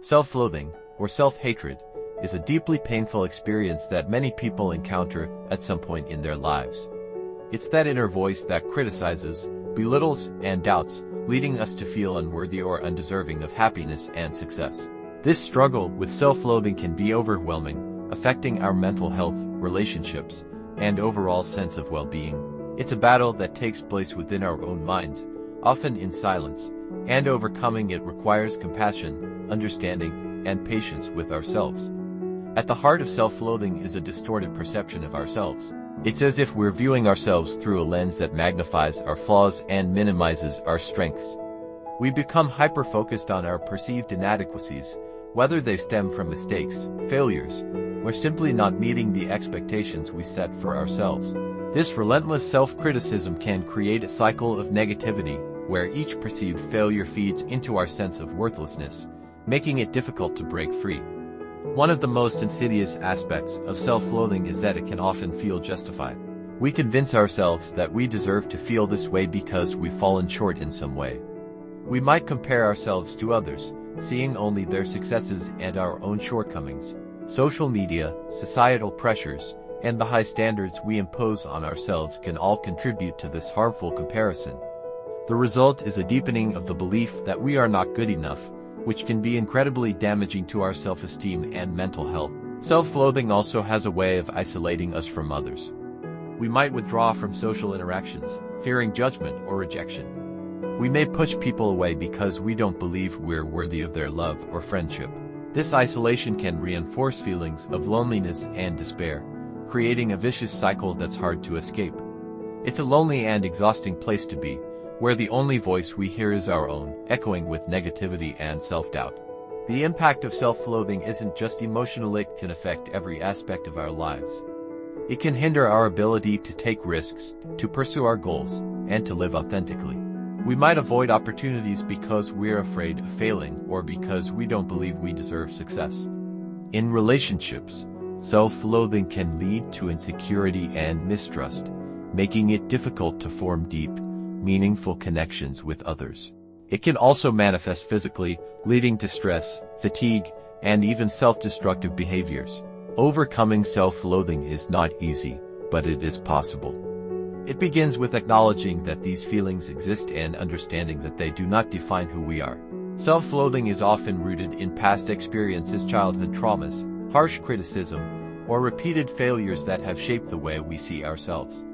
Self-loathing, or self-hatred, is a deeply painful experience that many people encounter at some point in their lives. It's that inner voice that criticizes, belittles, and doubts, leading us to feel unworthy or undeserving of happiness and success. This struggle with self-loathing can be overwhelming, affecting our mental health, relationships, and overall sense of well-being. It's a battle that takes place within our own minds, often in silence, and overcoming it requires compassion, understanding, and patience with ourselves. At the heart of self-loathing is a distorted perception of ourselves. It's as if we're viewing ourselves through a lens that magnifies our flaws and minimizes our strengths. We become hyper-focused on our perceived inadequacies, whether they stem from mistakes, failures, or simply not meeting the expectations we set for ourselves. This relentless self-criticism can create a cycle of negativity, where each perceived failure feeds into our sense of worthlessness, making it difficult to break free. One of the most insidious aspects of self-loathing is that it can often feel justified. We convince ourselves that we deserve to feel this way because we've fallen short in some way. We might compare ourselves to others, seeing only their successes and our own shortcomings. Social media, societal pressures, and the high standards we impose on ourselves can all contribute to this harmful comparison. The result is a deepening of the belief that we are not good enough, which can be incredibly damaging to our self-esteem and mental health. Self-loathing also has a way of isolating us from others. We might withdraw from social interactions, fearing judgment or rejection. We may push people away because we don't believe we're worthy of their love or friendship. This isolation can reinforce feelings of loneliness and despair, creating a vicious cycle that's hard to escape. It's a lonely and exhausting place to be, where the only voice we hear is our own, echoing with negativity and self-doubt. The impact of self-loathing isn't just emotional, it can affect every aspect of our lives. It can hinder our ability to take risks, to pursue our goals, and to live authentically. We might avoid opportunities because we're afraid of failing or because we don't believe we deserve success. In relationships, self-loathing can lead to insecurity and mistrust, making it difficult to form deep, meaningful connections with others. It can also manifest physically, leading to stress, fatigue, and even self-destructive behaviors. Overcoming self-loathing is not easy, but it is possible. It begins with acknowledging that these feelings exist and understanding that they do not define who we are. Self-loathing is often rooted in past experiences, childhood traumas, harsh criticism, or repeated failures that have shaped the way we see ourselves.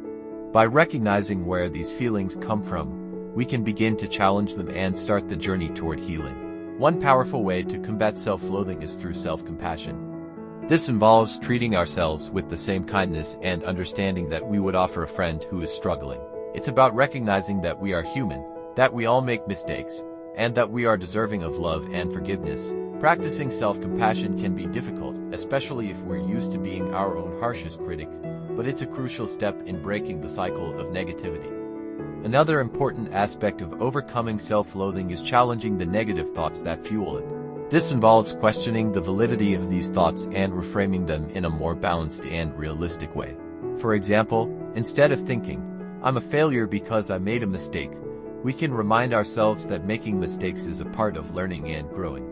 By recognizing where these feelings come from, we can begin to challenge them and start the journey toward healing. One powerful way to combat self-loathing is through self-compassion. This involves treating ourselves with the same kindness and understanding that we would offer a friend who is struggling. It's about recognizing that we are human, that we all make mistakes, and that we are deserving of love and forgiveness. Practicing self-compassion can be difficult, especially if we're used to being our own harshest critic, but it's a crucial step in breaking the cycle of negativity. Another important aspect of overcoming self-loathing is challenging the negative thoughts that fuel it. This involves questioning the validity of these thoughts and reframing them in a more balanced and realistic way. For example, instead of thinking, "I'm a failure because I made a mistake," we can remind ourselves that making mistakes is a part of learning and growing.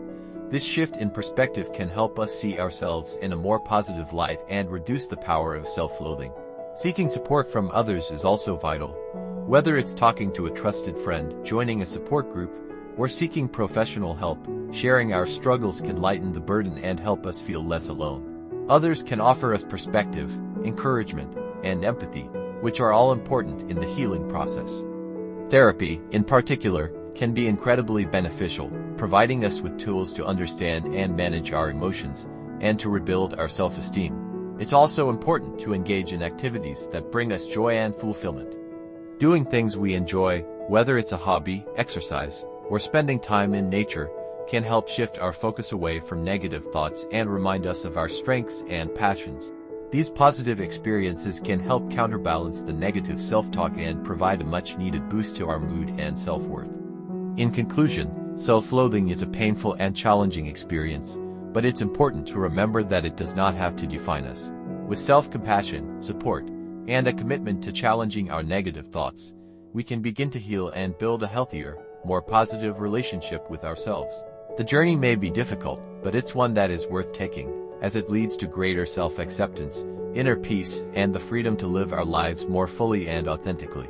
This shift in perspective can help us see ourselves in a more positive light and reduce the power of self-loathing. Seeking support from others is also vital. Whether it's talking to a trusted friend, joining a support group, or seeking professional help, sharing our struggles can lighten the burden and help us feel less alone. Others can offer us perspective, encouragement, and empathy, which are all important in the healing process. Therapy, in particular, can be incredibly beneficial, providing us with tools to understand and manage our emotions, and to rebuild our self-esteem. It's also important to engage in activities that bring us joy and fulfillment. Doing things we enjoy, whether it's a hobby, exercise, or spending time in nature, can help shift our focus away from negative thoughts and remind us of our strengths and passions. These positive experiences can help counterbalance the negative self-talk and provide a much-needed boost to our mood and self-worth. In conclusion, self-loathing is a painful and challenging experience, but it's important to remember that it does not have to define us. With self-compassion, support, and a commitment to challenging our negative thoughts, we can begin to heal and build a healthier, more positive relationship with ourselves. The journey may be difficult, but it's one that is worth taking, as it leads to greater self-acceptance, inner peace, and the freedom to live our lives more fully and authentically.